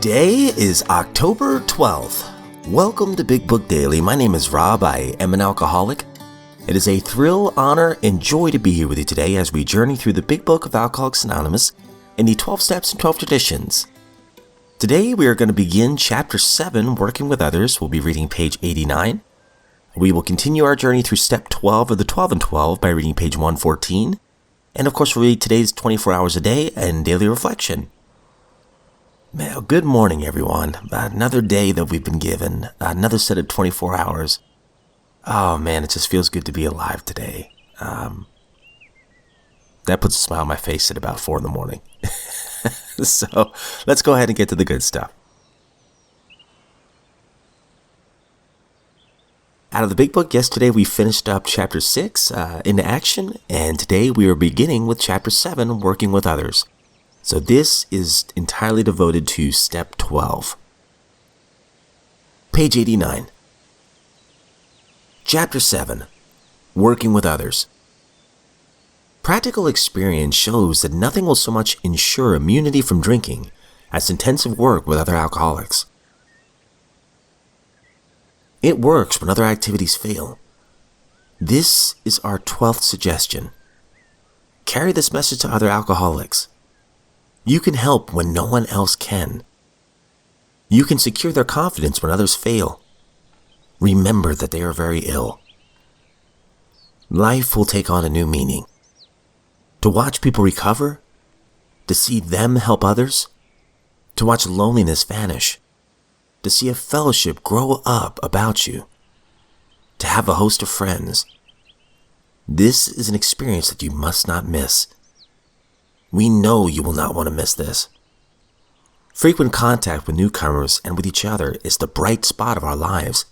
Today is October 12th. Welcome to Big Book Daily. My name is Rob. I am an alcoholic. It is a thrill, honor, and joy to be here with you today as we journey through the Big Book of Alcoholics Anonymous in the 12 Steps and 12 Traditions. Today we are going to begin Chapter 7, Working with Others. We'll be reading page 89. We will continue our journey through Step 12 of the 12 and 12 by reading page 114. And of course, we'll read today's 24 Hours a Day and Daily Reflection. Well, good morning, everyone. Another day that we've been given, another set of 24 hours. Oh man, it just feels good to be alive today. That puts a smile on my face at about 4 in the morning. So let's go ahead and get to the good stuff. Out of the big book, yesterday we finished up chapter 6 into action, and today we are beginning with chapter 7, Working with Others. So this is entirely devoted to step 12. Page 89. Chapter 7, Working with Others. Practical experience shows that nothing will so much ensure immunity from drinking as intensive work with other alcoholics. It works when other activities fail. This is our 12th suggestion. Carry this message to other alcoholics. You can help when no one else can. You can secure their confidence when others fail. Remember that they are very ill. Life will take on a new meaning. To watch people recover, to see them help others, to watch loneliness vanish, to see a fellowship grow up about you, to have a host of friends. This is an experience that you must not miss. We know you will not want to miss this. Frequent contact with newcomers and with each other is the bright spot of our lives.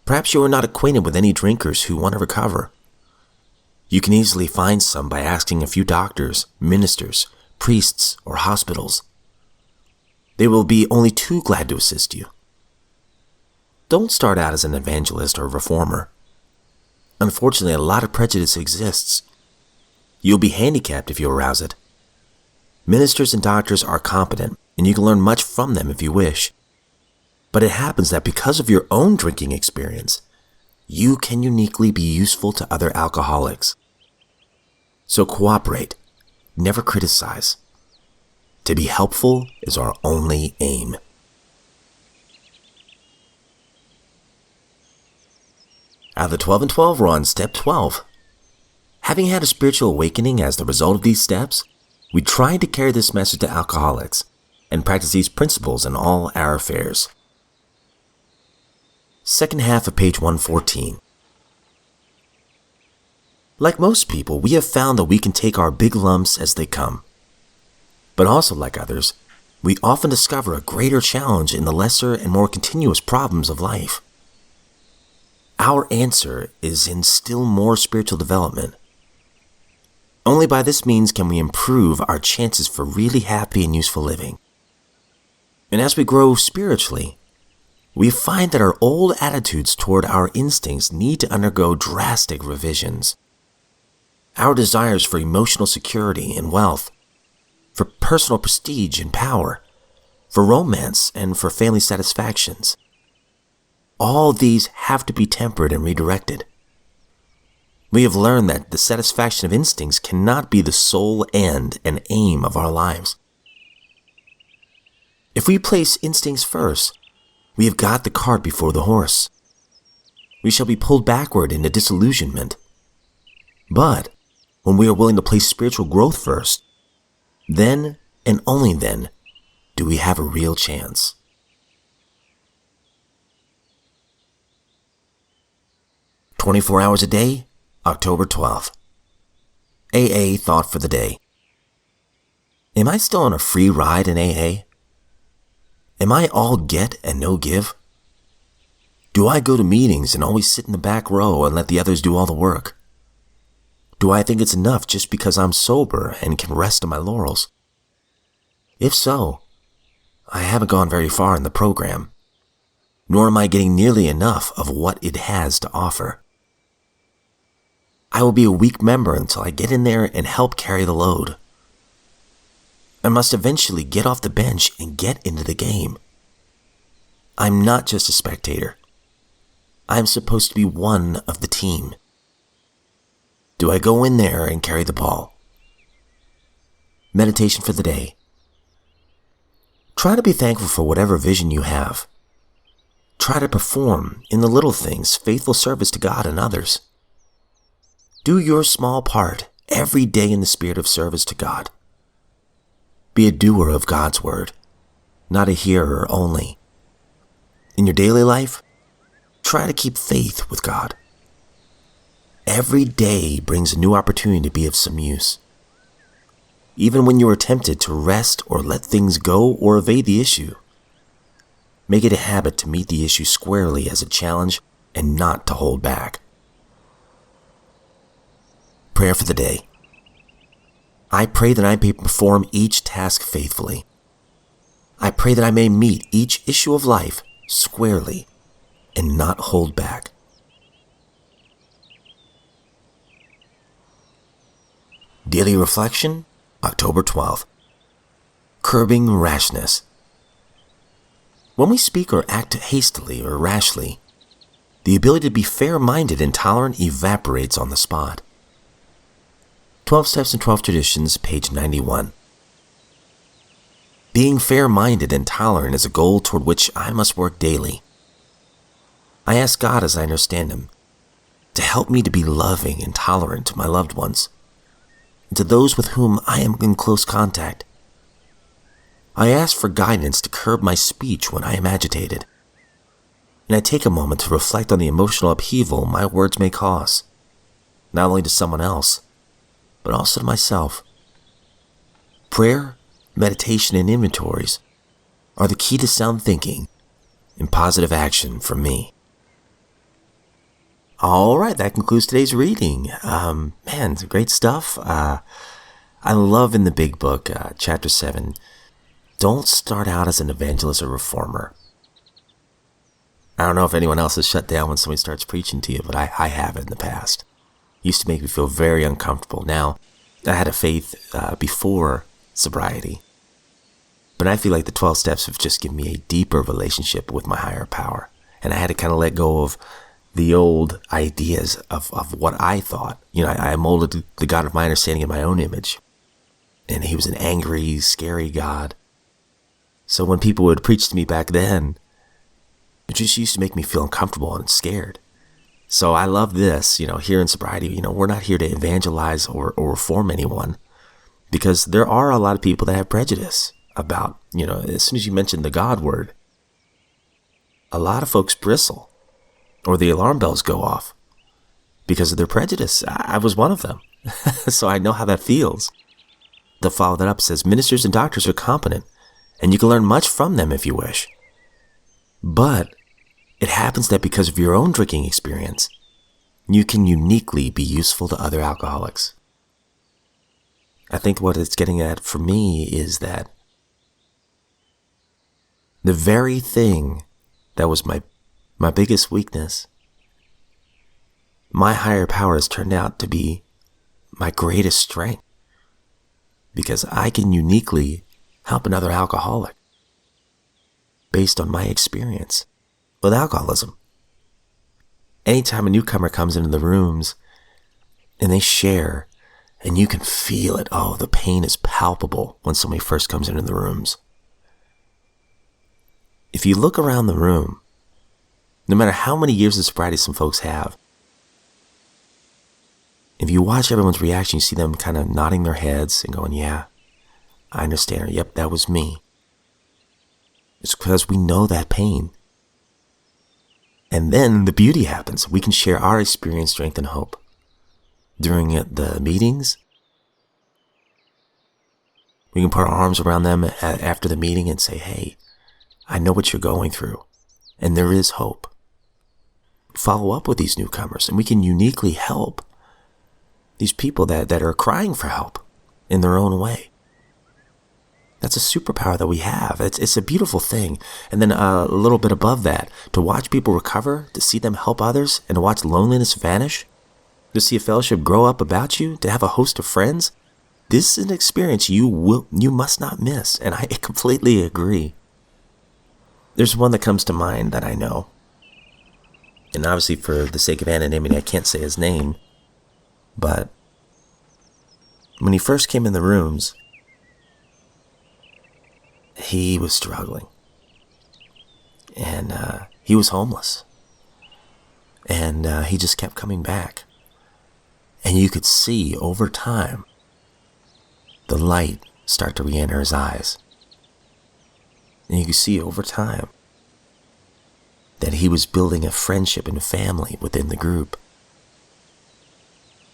Perhaps you are not acquainted with any drinkers who want to recover. You can easily find some by asking a few doctors, ministers, priests, or hospitals. They will be only too glad to assist you. Don't start out as an evangelist or reformer. Unfortunately, a lot of prejudice exists. You'll be handicapped if you arouse it. Ministers and doctors are competent, and you can learn much from them if you wish. But it happens that because of your own drinking experience, you can uniquely be useful to other alcoholics. So cooperate, never criticize. To be helpful is our only aim. Out of the 12 and 12, we're on step 12. Having had a spiritual awakening as the result of these steps, we try to carry this message to alcoholics and practice these principles in all our affairs. Second half of page 114. Like most people, we have found that we can take our big lumps as they come. But also, like others, we often discover a greater challenge in the lesser and more continuous problems of life. Our answer is in still more spiritual development. Only by this means can we improve our chances for really happy and useful living. And as we grow spiritually, we find that our old attitudes toward our instincts need to undergo drastic revisions. Our desires for emotional security and wealth, for personal prestige and power, for romance and for family satisfactions, all these have to be tempered and redirected. We have learned that the satisfaction of instincts cannot be the sole end and aim of our lives. If we place instincts first, we have got the cart before the horse. We shall be pulled backward into disillusionment. But when we are willing to place spiritual growth first, then and only then do we have a real chance. "24 Hours a Day, October 12th. AA Thought for the Day. Am I still on a free ride in AA? Am I all get and no give? Do I go to meetings and always sit in the back row and let the others do all the work? Do I think it's enough just because I'm sober and can rest on my laurels? If so, I haven't gone very far in the program, nor am I getting nearly enough of what it has to offer. I will be a weak member until I get in there and help carry the load. I must eventually get off the bench and get into the game. I'm not just a spectator. I'm supposed to be one of the team. Do I go in there and carry the ball? Meditation for the day. Try to be thankful for whatever vision you have. Try to perform, in the little things, faithful service to God and others. Do your small part every day in the spirit of service to God. Be a doer of God's word, not a hearer only. In your daily life, try to keep faith with God. Every day brings a new opportunity to be of some use. Even when you are tempted to rest or let things go or evade the issue, make it a habit to meet the issue squarely as a challenge and not to hold back. Prayer for the day. I pray that I may perform each task faithfully. I pray that I may meet each issue of life squarely and not hold back. Daily Reflection, October 12th. Curbing rashness. When we speak or act hastily or rashly, the ability to be fair-minded and tolerant evaporates on the spot. 12 Steps and 12 Traditions, page 91. Being fair-minded and tolerant is a goal toward which I must work daily. I ask God, as I understand Him, to help me to be loving and tolerant to my loved ones, and to those with whom I am in close contact. I ask for guidance to curb my speech when I am agitated, and I take a moment to reflect on the emotional upheaval my words may cause, not only to someone else, but also to myself. Prayer, meditation, and inventories are the key to sound thinking and positive action for me. All right, that concludes today's reading. Man, great stuff. I love in the big book, chapter 7, don't start out as an evangelist or reformer. I don't know if anyone else has shut down when somebody starts preaching to you, but I have in the past. Used to make me feel very uncomfortable. Now, I had a faith before sobriety, but I feel like the 12 steps have just given me a deeper relationship with my higher power, and I had to kind of let go of the old ideas of what I thought. You know, I molded the God of my understanding in my own image, and He was an angry, scary God. So when people would preach to me back then, it just used to make me feel uncomfortable and scared. So I love this, here in sobriety, we're not here to evangelize or reform anyone, because there are a lot of people that have prejudice about, as soon as you mention the God word, a lot of folks bristle or the alarm bells go off because of their prejudice. I was one of them. So I know how that feels. The follow that up says, ministers and doctors are competent, and you can learn much from them if you wish. But it happens that because of your own drinking experience, you can uniquely be useful to other alcoholics. I think what it's getting at for me is that the very thing that was my biggest weakness, my higher power has turned out to be my greatest strength, because I can uniquely help another alcoholic based on my experience with alcoholism. Anytime a newcomer comes into the rooms and they share, and you can feel it, the pain is palpable when somebody first comes into the rooms. If you look around the room, no matter how many years of sobriety some folks have, if you watch everyone's reaction, you see them kind of nodding their heads and going, yeah, I understand, or yep, that was me. It's because we know that pain. And then the beauty happens. We can share our experience, strength, and hope. During the meetings, we can put our arms around them after the meeting and say, hey, I know what you're going through, and there is hope. Follow up with these newcomers, and we can uniquely help these people that are crying for help in their own way. That's a superpower that we have. It's a beautiful thing. And then a little bit above that, to watch people recover, to see them help others, and to watch loneliness vanish, to see a fellowship grow up about you, to have a host of friends, This is an experience you must not miss, and I completely agree. There's one that comes to mind that I know. And obviously, for the sake of anonymity, I can't say his name. But when he first came in the rooms, he was struggling. And he was homeless. And he just kept coming back. And you could see over time the light start to re-enter his eyes. And you could see over time that he was building a friendship and family within the group.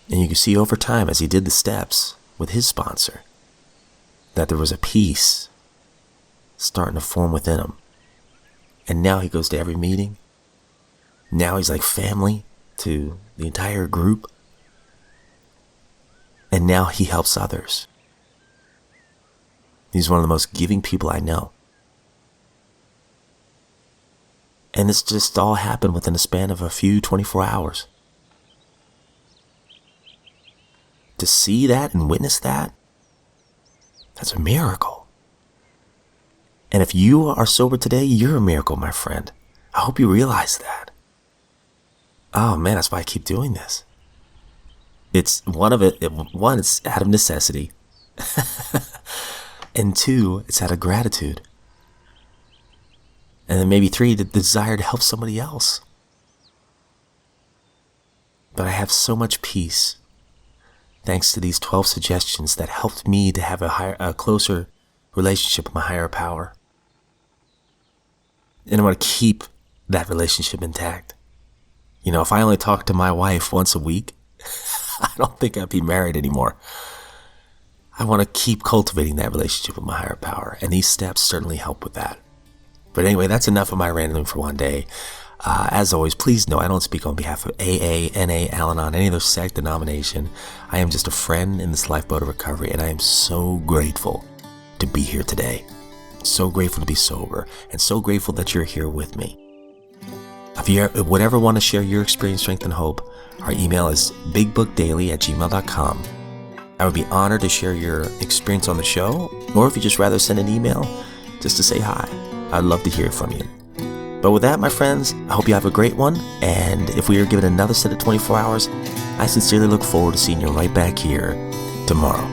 And you could see over time as he did the steps with his sponsor that there was a peace starting to form within him. And now he goes to every meeting. Now he's like family to the entire group. And now he helps others. He's one of the most giving people I know. And it's just all happened within a span of a few 24 hours. To see that and witness that, that's a miracle. And if you are sober today, you're a miracle, my friend. I hope you realize that. Oh man, that's why I keep doing this. It's one, it's out of necessity. And two, it's out of gratitude. And then maybe three, the desire to help somebody else. But I have so much peace thanks to these 12 suggestions that helped me to have a closer relationship with my higher power. And I want to keep that relationship intact. You know, if I only talked to my wife once a week, I don't think I'd be married anymore. I want to keep cultivating that relationship with my higher power, and these steps certainly help with that. But anyway, that's enough of my rambling for one day. As always, please know I don't speak on behalf of AA, NA, Al-Anon, any other sect, denomination. I am just a friend in this lifeboat of recovery, and I am so grateful to be here today. So grateful to be sober, and so grateful that you're here with me. If you would ever want to share your experience, strength, and hope, our email is bigbookdaily@gmail.com. I would be honored to share your experience on the show, or if you just rather send an email just to say hi. I'd love to hear from you. But with that, my friends, I hope you have a great one, and if we are given another set of 24 hours, I sincerely look forward to seeing you right back here tomorrow.